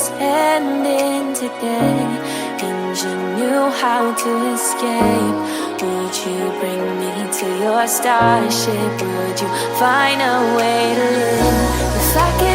was ending today, and you knew how to escape, would you bring me to your starship? Would you find a way to live? If I could